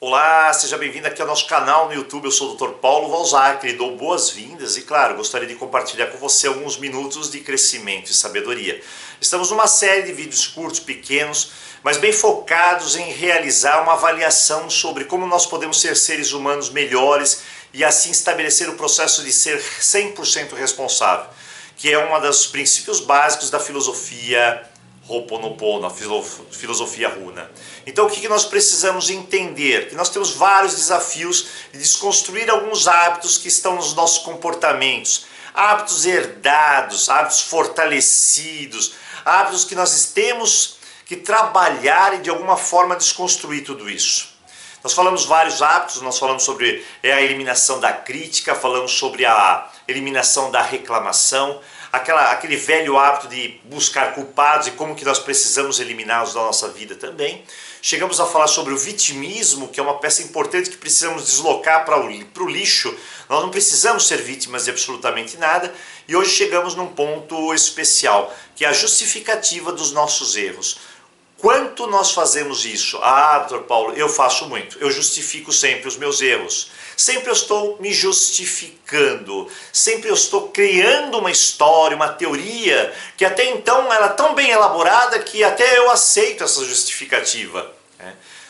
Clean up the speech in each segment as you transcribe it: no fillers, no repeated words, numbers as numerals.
Olá, seja bem-vindo aqui ao nosso canal no YouTube. Eu sou o Dr. Paulo Valzac, lhe dou boas-vindas e, claro, gostaria de compartilhar com você alguns minutos de crescimento e sabedoria. Estamos numa série de vídeos curtos, pequenos, mas bem focados em realizar uma avaliação sobre como nós podemos ser seres humanos melhores e assim estabelecer o processo de ser 100% responsável, que é um dos princípios básicos da filosofia Ho'oponopono, a filosofia Runa. Então o que nós precisamos entender? Que nós temos vários desafios de desconstruir alguns hábitos que estão nos nossos comportamentos, hábitos herdados, hábitos fortalecidos, hábitos que nós temos que trabalhar e de alguma forma desconstruir tudo isso. Nós falamos vários hábitos, nós falamos sobre a eliminação da crítica, falamos sobre a eliminação da reclamação, aquele velho hábito de buscar culpados e como que nós precisamos eliminá-los da nossa vida também. Chegamos a falar sobre o vitimismo, que é uma peça importante que precisamos deslocar para o lixo. Nós não precisamos ser vítimas de absolutamente nada. E hoje chegamos num ponto especial, que é a justificativa dos nossos erros. Quanto nós fazemos isso? Ah, Dr. Paulo, eu faço muito. Eu justifico sempre os meus erros. Sempre eu estou me justificando. Sempre eu estou criando uma história, uma teoria, que até então ela é tão bem elaborada que até eu aceito essa justificativa.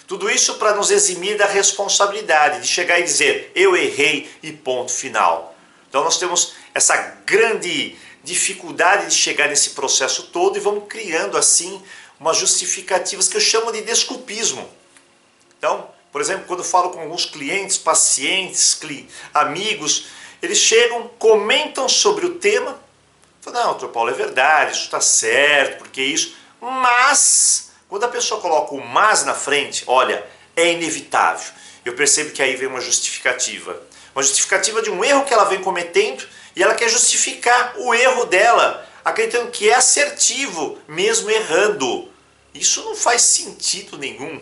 Tudo isso para nos eximir da responsabilidade, de chegar e dizer, eu errei e ponto final. Então nós temos essa grande dificuldade de chegar nesse processo todo e vamos criando assim umas justificativas que eu chamo de desculpismo. Então, por exemplo, quando eu falo com alguns clientes, pacientes, amigos, eles chegam, comentam sobre o tema, falam, não, Dr. Paulo, é verdade, isso está certo, porque isso, mas, quando a pessoa coloca o mas na frente, olha, é inevitável. Eu percebo que aí vem uma justificativa de um erro que ela vem cometendo e ela quer justificar o erro dela, acreditando que é assertivo, mesmo errando. Isso não faz sentido nenhum.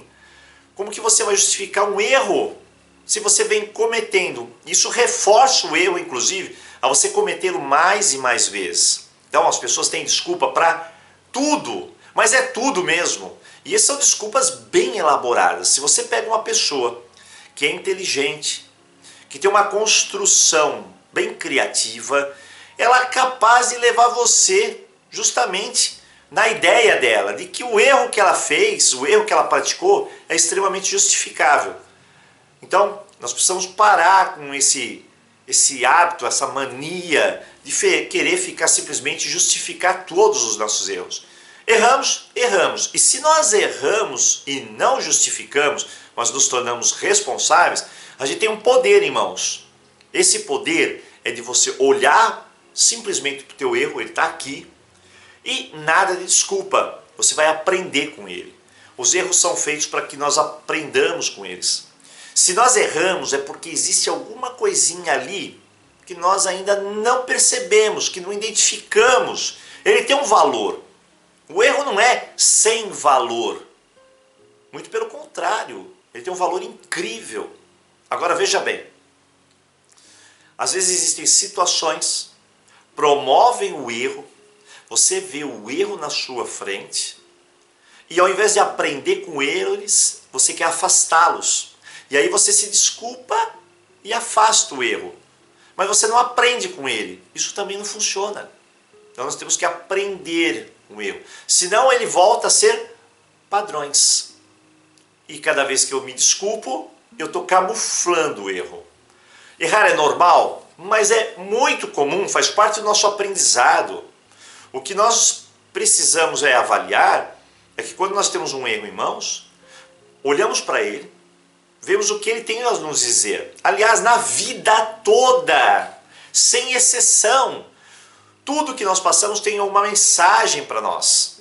Como que você vai justificar um erro se você vem cometendo? Isso reforça o erro, inclusive, a você cometê-lo mais e mais vezes. Então as pessoas têm desculpa para tudo, mas é tudo mesmo. E essas são desculpas bem elaboradas. Se você pega uma pessoa que é inteligente, que tem uma construção bem criativa, ela é capaz de levar você justamente na ideia dela, de que o erro que ela fez, o erro que ela praticou é extremamente justificável. Então, nós precisamos parar com esse hábito, essa mania de querer ficar simplesmente justificar todos os nossos erros. Erramos, erramos. E se nós erramos e não justificamos, mas nos tornamos responsáveis, a gente tem um poder em mãos. Esse poder é de você olhar simplesmente para o teu erro, ele está aqui, e nada de desculpa, você vai aprender com ele. Os erros são feitos para que nós aprendamos com eles. Se nós erramos é porque existe alguma coisinha ali que nós ainda não percebemos, que não identificamos. Ele tem um valor. O erro não é sem valor. Muito pelo contrário, ele tem um valor incrível. Agora veja bem, às vezes existem situações que promovem o erro, você vê o erro na sua frente e ao invés de aprender com eles, você quer afastá-los. E aí você se desculpa e afasta o erro. Mas você não aprende com ele. Isso também não funciona. Então nós temos que aprender com o erro. Senão ele volta a ser padrões. E cada vez que eu me desculpo, eu estou camuflando o erro. Errar é normal, mas é muito comum, faz parte do nosso aprendizado. O que nós precisamos avaliar é que quando nós temos um erro em mãos, olhamos para ele, vemos o que ele tem a nos dizer. Aliás, na vida toda, sem exceção, tudo que nós passamos tem uma mensagem para nós.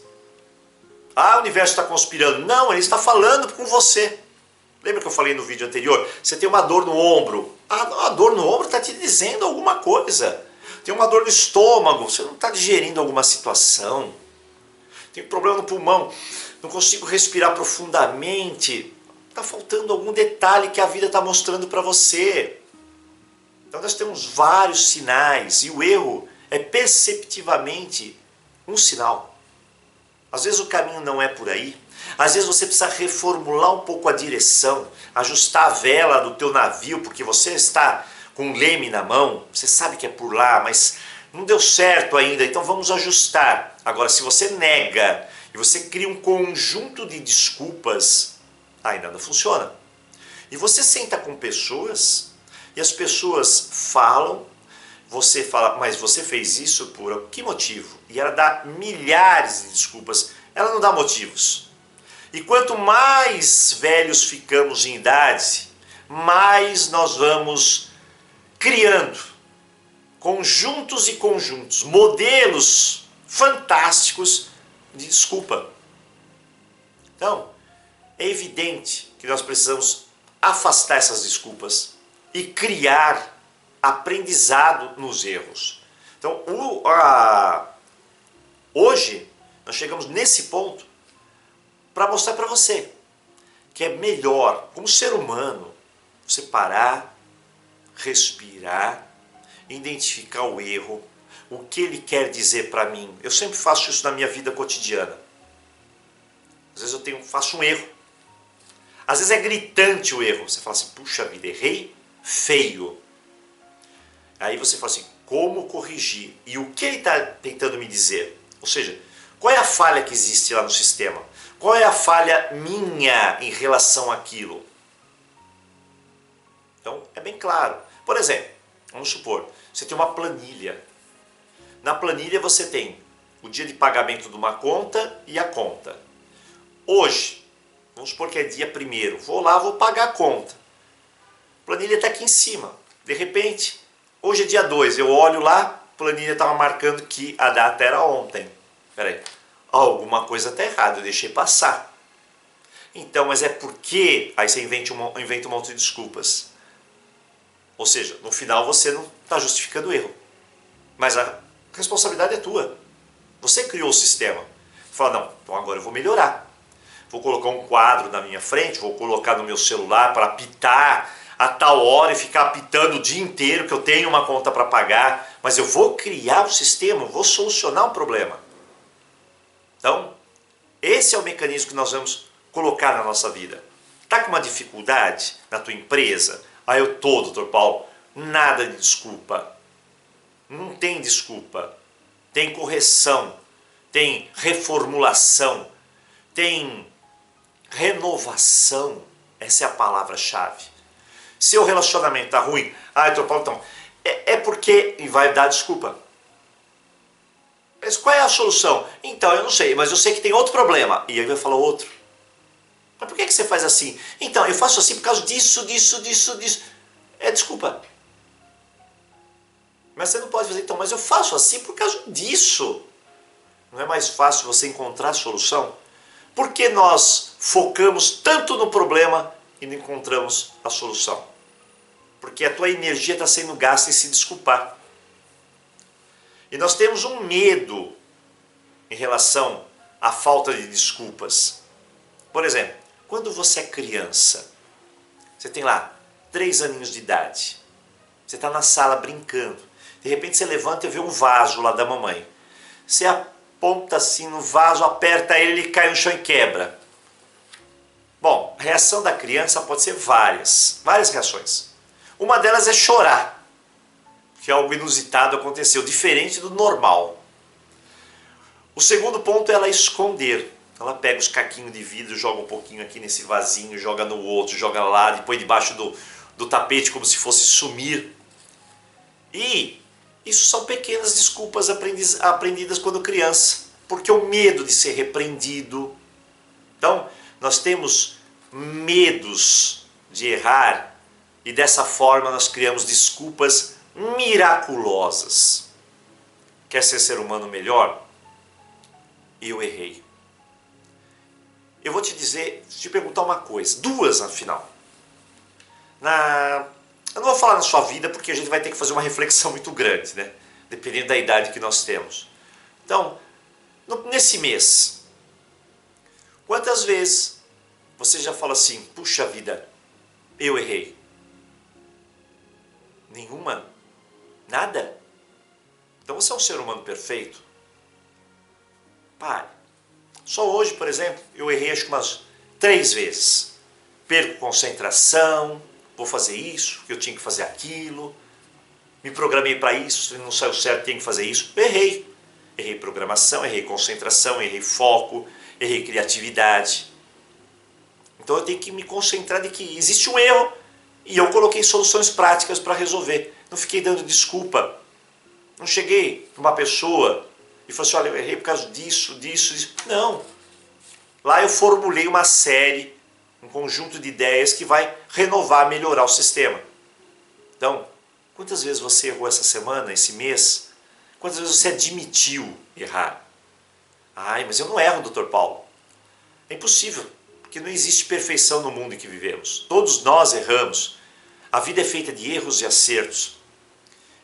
Ah, o universo está conspirando. Não, ele está falando com você. Lembra que eu falei no vídeo anterior? Você tem uma dor no ombro. A dor no ombro está te dizendo alguma coisa. Tem uma dor no estômago, você não está digerindo alguma situação. Tem problema no pulmão, não consigo respirar profundamente. Está faltando algum detalhe que a vida está mostrando para você. Então nós temos vários sinais e o erro é perceptivamente um sinal. Às vezes o caminho não é por aí. Às vezes você precisa reformular um pouco a direção, ajustar a vela do teu navio, porque você está com um leme na mão, você sabe que é por lá, mas não deu certo ainda, então vamos ajustar. Agora, se você nega e você cria um conjunto de desculpas, aí nada funciona. E você senta com pessoas e as pessoas falam, você fala, mas você fez isso por que motivo? E ela dá milhares de desculpas, ela não dá motivos. E quanto mais velhos ficamos em idade, mais nós vamos criando conjuntos e conjuntos, modelos fantásticos de desculpa. Então, é evidente que nós precisamos afastar essas desculpas e criar aprendizado nos erros. Então, hoje, nós chegamos nesse ponto para mostrar para você que é melhor, como ser humano, você parar, respirar, identificar o erro, o que ele quer dizer para mim. Eu sempre faço isso na minha vida cotidiana. Às vezes faço um erro. Às vezes é gritante o erro. Você fala assim, puxa vida, errei feio. Aí você fala assim, como corrigir? E o que ele está tentando me dizer? Ou seja, qual é a falha que existe lá no sistema? Qual é a falha minha em relação àquilo? Então, é bem claro. Por exemplo, vamos supor, você tem uma planilha. Na planilha você tem o dia de pagamento de uma conta e a conta. Hoje, vamos supor que é dia 1º, vou lá, vou pagar a conta. A planilha está aqui em cima. De repente, hoje é dia 2, eu olho lá, a planilha estava marcando que a data era ontem. Peraí, alguma coisa está errada, eu deixei passar. Então, mas é porque... Aí você inventa um monte de desculpas. Ou seja, no final você não está justificando o erro. Mas a responsabilidade é tua. Você criou o sistema. Você fala, não, então agora eu vou melhorar. Vou colocar um quadro na minha frente, vou colocar no meu celular para apitar a tal hora e ficar apitando o dia inteiro que eu tenho uma conta para pagar. Mas eu vou criar o sistema, vou solucionar um problema. Então, esse é o mecanismo que nós vamos colocar na nossa vida. Está com uma dificuldade na tua empresa? Ah, eu tô, doutor Paulo. Nada de desculpa. Não tem desculpa. Tem correção, tem reformulação, tem renovação. Essa é a palavra-chave. Seu relacionamento está ruim, doutor Paulo, então, é porque vai dar desculpa. Mas qual é a solução? Então, eu não sei, mas eu sei que tem outro problema. E aí vai falar outro. Mas por que você faz assim? Então, eu faço assim por causa disso. É desculpa. Mas você não pode fazer, então, mas eu faço assim por causa disso. Não é mais fácil você encontrar a solução? Por que nós focamos tanto no problema e não encontramos a solução? Porque a tua energia está sendo gasta em se desculpar. E nós temos um medo em relação à falta de desculpas. Por exemplo, quando você é criança, você tem lá 3 aninhos de idade, você está na sala brincando, de repente você levanta e vê um vaso lá da mamãe. Você aponta assim no vaso, aperta ele cai no chão e quebra. Bom, a reação da criança pode ser várias reações. Uma delas é chorar, que algo inusitado aconteceu, diferente do normal. O segundo ponto é ela esconder. Ela pega os caquinhos de vidro, joga um pouquinho aqui nesse vasinho, joga no outro, joga lá, depois debaixo do tapete como se fosse sumir. E isso são pequenas desculpas aprendidas quando criança, porque o medo de ser repreendido. Então, nós temos medos de errar e dessa forma nós criamos desculpas miraculosas. Quer ser humano melhor? Eu errei. Eu vou te perguntar uma coisa, 2 afinal. Eu não vou falar na sua vida porque a gente vai ter que fazer uma reflexão muito grande, né? Dependendo da idade que nós temos. Então, nesse mês, quantas vezes você já fala assim, puxa vida, eu errei? Nenhuma? Nada? Então você é um ser humano perfeito? Pare. Só hoje, por exemplo, eu errei acho que umas 3 vezes. Perco concentração, vou fazer isso, eu tinha que fazer aquilo, me programei para isso, se não saiu certo, tenho que fazer isso. Errei. Errei programação, errei concentração, errei foco, errei criatividade. Então eu tenho que me concentrar de que existe um erro e eu coloquei soluções práticas para resolver. Não fiquei dando desculpa. Não cheguei para uma pessoa e falei assim, olha, eu errei por causa disso, disso, disso. Não. Lá eu formulei uma série, um conjunto de ideias que vai renovar, melhorar o sistema. Então, quantas vezes você errou essa semana, esse mês? Quantas vezes você admitiu errar? Ai, mas eu não erro, Dr. Paulo. É impossível, porque não existe perfeição no mundo em que vivemos. Todos nós erramos. A vida é feita de erros e acertos.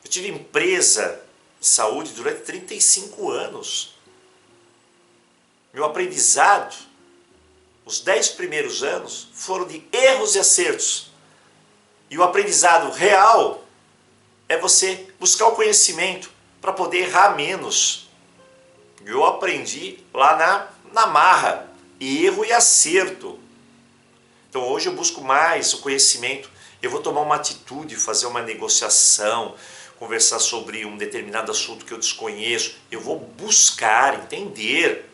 Eu tive empresa de saúde durante 35 anos. Meu aprendizado, os 10 primeiros anos, foram de erros e acertos. E o aprendizado real é você buscar o conhecimento para poder errar menos. Eu aprendi lá na marra, erro e acerto. Então hoje eu busco mais o conhecimento, eu vou tomar uma atitude, fazer uma negociação, conversar sobre um determinado assunto que eu desconheço, eu vou buscar, entender.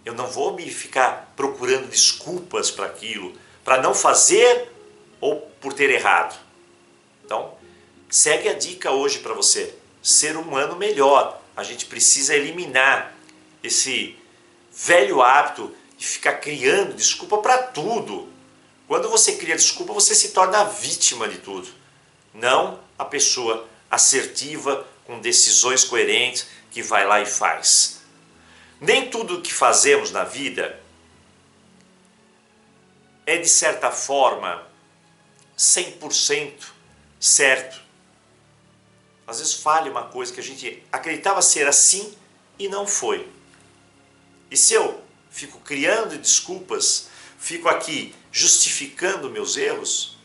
Eu não vou me ficar procurando desculpas para aquilo, para não fazer ou por ter errado. Então, segue a dica hoje para você. Ser humano melhor. A gente precisa eliminar esse velho hábito de ficar criando desculpa para tudo. Quando você cria desculpa, você se torna a vítima de tudo. Não a pessoa assertiva, com decisões coerentes, que vai lá e faz. Nem tudo o que fazemos na vida é, de certa forma, 100% certo. Às vezes falha uma coisa que a gente acreditava ser assim e não foi. E se eu fico criando desculpas, fico aqui justificando meus erros,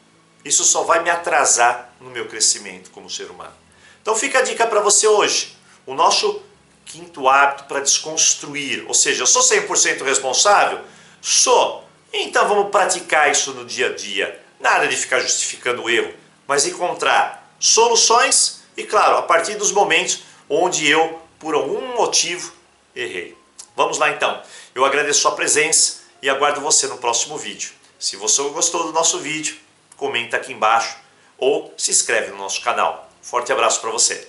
isso só vai me atrasar no meu crescimento como ser humano. Então fica a dica para você hoje. O nosso quinto hábito para desconstruir. Ou seja, eu sou 100% responsável? Sou. Então vamos praticar isso no dia a dia. Nada de ficar justificando o erro, mas encontrar soluções e, claro, a partir dos momentos onde eu, por algum motivo, errei. Vamos lá então. Eu agradeço a sua presença e aguardo você no próximo vídeo. Se você gostou do nosso vídeo, comenta aqui embaixo ou se inscreve no nosso canal. Forte abraço para você.